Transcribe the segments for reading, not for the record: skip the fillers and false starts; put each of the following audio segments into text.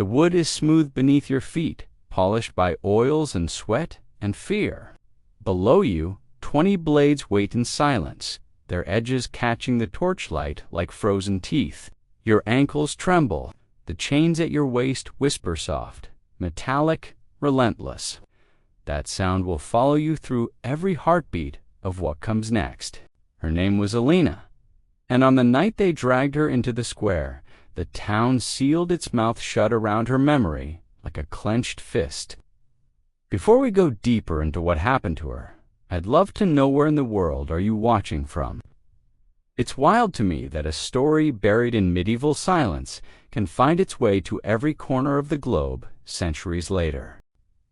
The wood is smooth beneath your feet, polished by oils and sweat and fear. Below you, 20 blades wait in silence, their edges catching the torchlight like frozen teeth. Your ankles tremble, the chains at your waist whisper soft, metallic, relentless. That sound will follow you through every heartbeat of what comes next. Her name was Alina, and on the night they dragged her into the square, the town sealed its mouth shut around her memory like a clenched fist. Before we go deeper into what happened to her, I'd love to know where in the world are you watching from. It's wild to me that a story buried in medieval silence can find its way to every corner of the globe centuries later.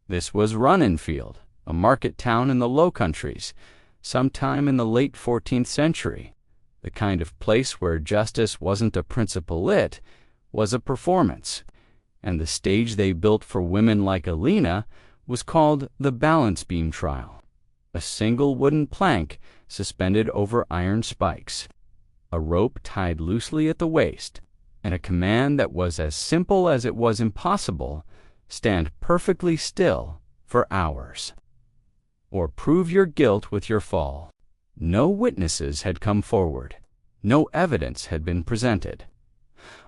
This was Runninfield, a market town in the Low Countries, sometime in the late 14th century. The kind of place where justice wasn't a principle, it was a performance. And the stage they built for women like Alina was called the balance beam trial, a single wooden plank suspended over iron spikes, a rope tied loosely at the waist, and a command that was as simple as it was impossible: stand perfectly still for hours, or prove your guilt with your fall. No witnesses had come forward. No evidence had been presented.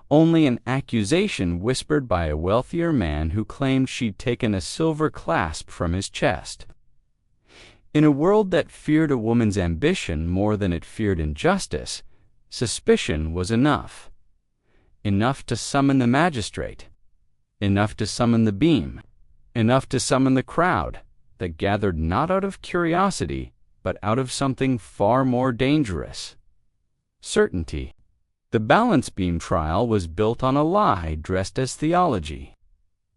Only an accusation whispered by a wealthier man who claimed she'd taken a silver clasp from his chest. In a world that feared a woman's ambition more than it feared injustice, suspicion was enough. Enough to summon the magistrate. Enough to summon the beam. Enough to summon the crowd that gathered not out of curiosity, but out of something far more dangerous: certainty. The balance beam trial was built on a lie dressed as theology.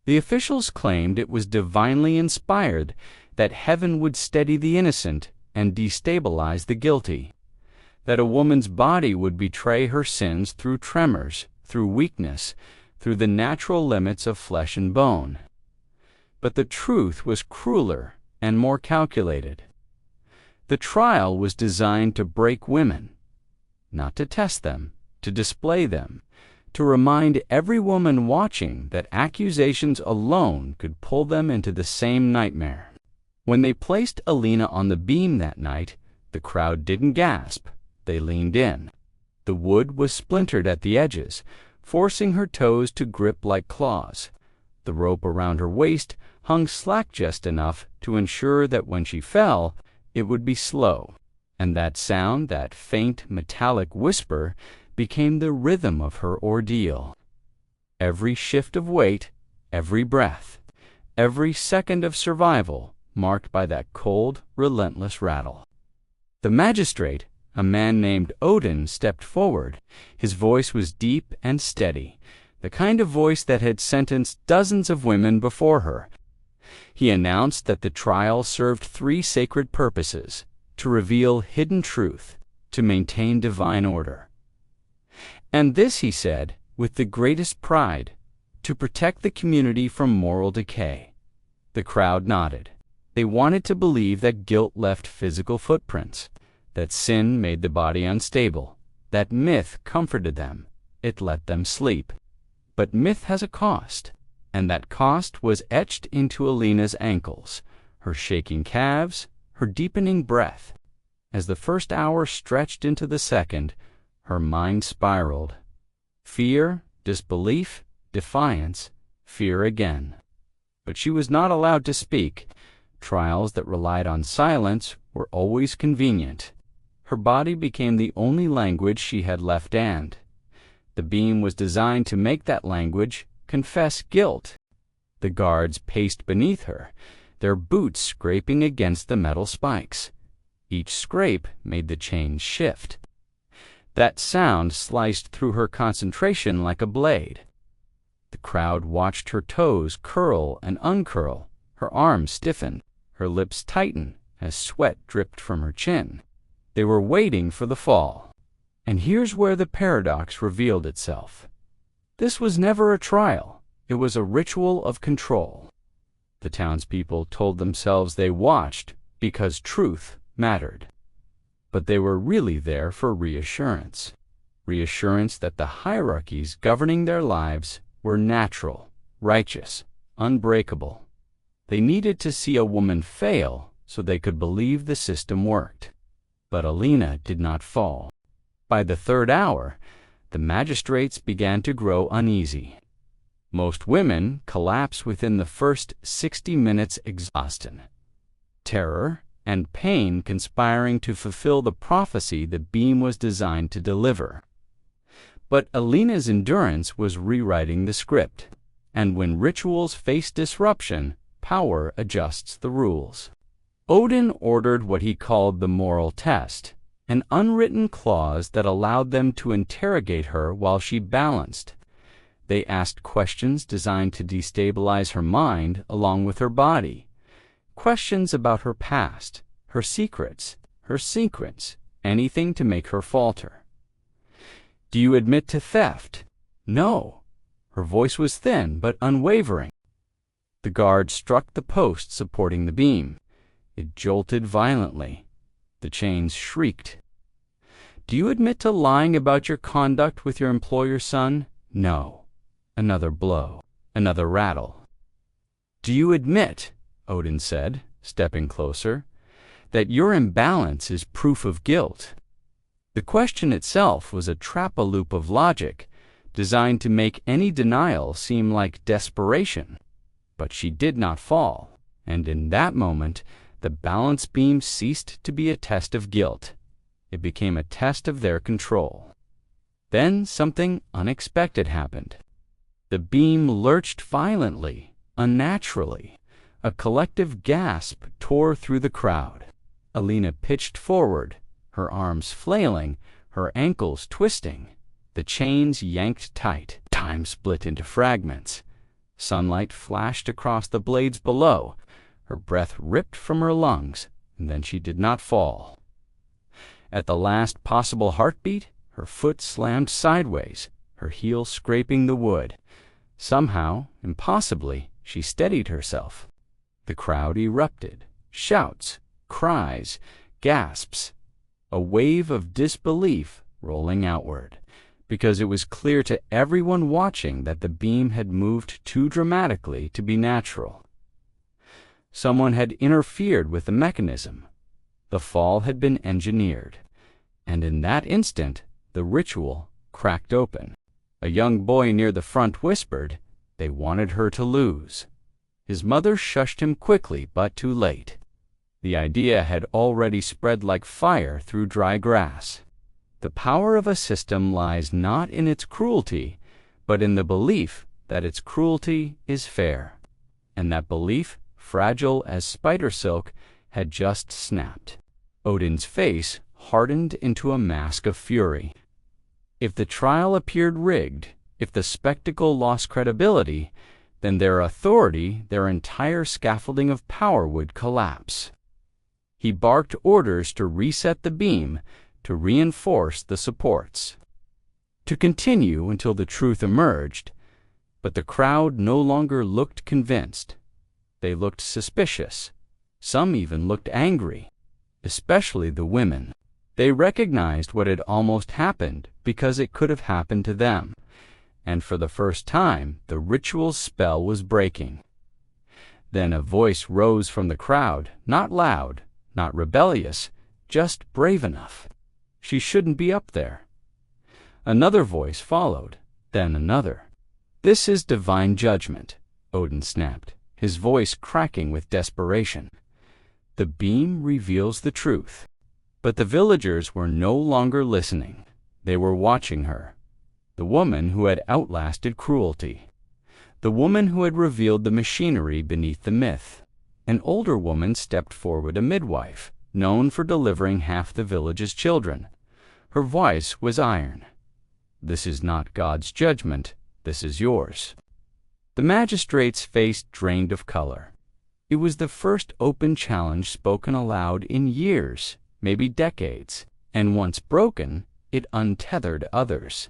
The officials claimed it was divinely inspired, that heaven would steady the innocent and destabilize the guilty, that a woman's body would betray her sins through tremors, through weakness, through the natural limits of flesh and bone. But the truth was crueler and more calculated. The trial was designed to break women, not to test them, to display them, to remind every woman watching that accusations alone could pull them into the same nightmare. When they placed Alina on the beam that night, the crowd didn't gasp. They leaned in. The wood was splintered at the edges, forcing her toes to grip like claws. The rope around her waist hung slack just enough to ensure that when she fell, it would be slow, and that sound, that faint metallic whisper, became the rhythm of her ordeal. Every shift of weight, every breath, every second of survival marked by that cold, relentless rattle. The magistrate, a man named Odin, stepped forward. His voice was deep and steady, the kind of voice that had sentenced dozens of women before her. He announced that the trial served 3 sacred purposes: to reveal hidden truth, to maintain divine order. And this, he said, with the greatest pride, to protect the community from moral decay. The crowd nodded. They wanted to believe that guilt left physical footprints, that sin made the body unstable, that myth comforted them, it let them sleep. But myth has a cost, and that cost was etched into Alina's ankles, her shaking calves, her deepening breath. As the first hour stretched into the second, her mind spiraled. Fear, disbelief, defiance, fear again. But she was not allowed to speak. Trials that relied on silence were always convenient. Her body became the only language she had left, and the beam was designed to make that language confess guilt. The guards paced beneath her, their boots scraping against the metal spikes. Each scrape made the chains shift. That sound sliced through her concentration like a blade. The crowd watched her toes curl and uncurl, her arms stiffen, her lips tighten as sweat dripped from her chin. They were waiting for the fall. And here's where the paradox revealed itself. This was never a trial. It was a ritual of control. The townspeople told themselves they watched because truth mattered. But they were really there for reassurance. Reassurance that the hierarchies governing their lives were natural, righteous, unbreakable. They needed to see a woman fail so they could believe the system worked. But Alina did not fall. By the third hour, the magistrates began to grow uneasy. Most women collapse within the first 60 minutes exhausted. Terror and pain conspiring to fulfill the prophecy the beam was designed to deliver. But Alina's endurance was rewriting the script, and when rituals face disruption, power adjusts the rules. Odin ordered what he called the moral test, an unwritten clause that allowed them to interrogate her while she balanced. They asked questions designed to destabilize her mind along with her body. Questions about her past, her secrets, her secrets, anything to make her falter. Do you admit to theft? No. Her voice was thin but unwavering. The guard struck the post supporting the beam. It jolted violently. The chains shrieked. Do you admit to lying about your conduct with your employer's son? No. Another blow, another rattle. Do you admit, Odin said, stepping closer, that your imbalance is proof of guilt? The question itself was a trap-a-loop of logic, designed to make any denial seem like desperation. But she did not fall, and in that moment, the balance beam ceased to be a test of guilt. It became a test of their control. Then something unexpected happened. The beam lurched violently, unnaturally. A collective gasp tore through the crowd. Alina pitched forward, her arms flailing, her ankles twisting. The chains yanked tight. Time split into fragments. Sunlight flashed across the blades below. Her breath ripped from her lungs, and then she did not fall. At the last possible heartbeat, her foot slammed sideways, her heel scraping the wood. Somehow, impossibly, she steadied herself. The crowd erupted. Shouts, cries, gasps. A wave of disbelief rolling outward, because it was clear to everyone watching that the beam had moved too dramatically to be natural. Someone had interfered with the mechanism. The fall had been engineered, and in that instant, the ritual cracked open. A young boy near the front whispered they wanted her to lose. His mother shushed him quickly, but too late. The idea had already spread like fire through dry grass. The power of a system lies not in its cruelty, but in the belief that its cruelty is fair. And that belief, fragile as spider silk, had just snapped. Odin's face hardened into a mask of fury. If the trial appeared rigged, if the spectacle lost credibility, then their authority, their entire scaffolding of power would collapse. He barked orders to reset the beam, to reinforce the supports, to continue until the truth emerged, but the crowd no longer looked convinced. They looked suspicious. Some even looked angry, especially the women. They recognized what had almost happened because it could have happened to them, and for the first time the ritual's spell was breaking. Then a voice rose from the crowd, not loud, not rebellious, just brave enough. She shouldn't be up there. Another voice followed, then another. This is divine judgment, Odin snapped, his voice cracking with desperation. The beam reveals the truth. But the villagers were no longer listening. They were watching her. The woman who had outlasted cruelty. The woman who had revealed the machinery beneath the myth. An older woman stepped forward, a midwife, known for delivering half the village's children. Her voice was iron. This is not God's judgment. This is yours. The magistrate's face drained of color. It was the first open challenge spoken aloud in years, maybe decades, and once broken, it untethered others.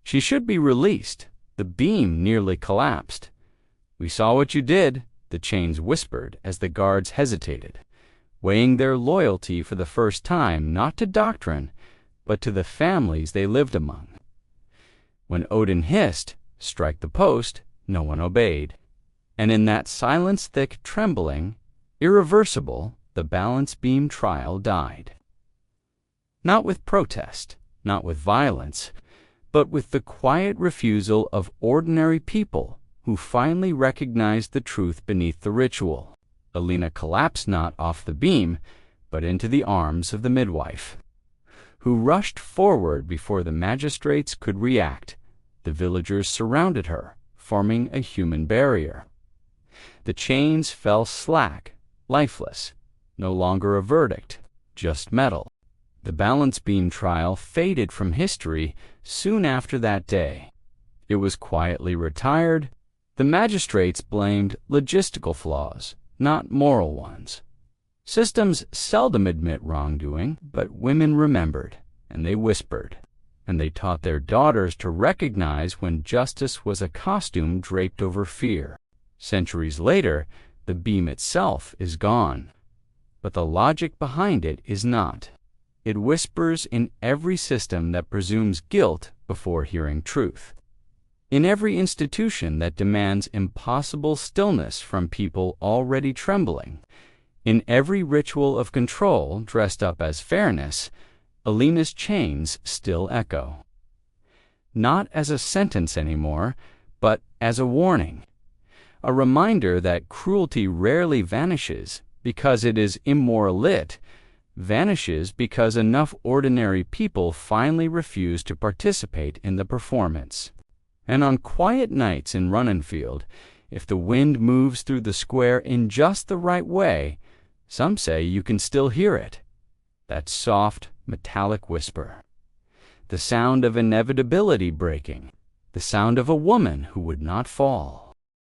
She should be released. The beam nearly collapsed. We saw what you did, the chains whispered as the guards hesitated, weighing their loyalty for the first time not to doctrine, but to the families they lived among. When Odin hissed, "Strike the post," No one obeyed. And in that silence-thick trembling, irreversible, the balance beam trial died. Not with protest, not with violence, but with the quiet refusal of ordinary people who finally recognized the truth beneath the ritual. Alina collapsed not off the beam, but into the arms of the midwife, who rushed forward before the magistrates could react. The villagers surrounded her, forming a human barrier. The chains fell slack, lifeless, no longer a verdict, just metal. The balance beam trial faded from history soon after that day. It was quietly retired. The magistrates blamed logistical flaws, not moral ones. Systems seldom admit wrongdoing, but women remembered, and they whispered, and they taught their daughters to recognize when justice was a costume draped over fear. Centuries later, the beam itself is gone, but the logic behind it is not. It whispers in every system that presumes guilt before hearing truth, in every institution that demands impossible stillness from people already trembling, in every ritual of control dressed up as fairness. Alina's chains still echo, not as a sentence anymore, but as a warning, a reminder that cruelty rarely vanishes because it is immoralite, vanishes because enough ordinary people finally refuse to participate in the performance. And on quiet nights in Runnenfield, if the wind moves through the square in just the right way, some say you can still hear it, that soft, metallic whisper, the sound of inevitability breaking, the sound of a woman who would not fall.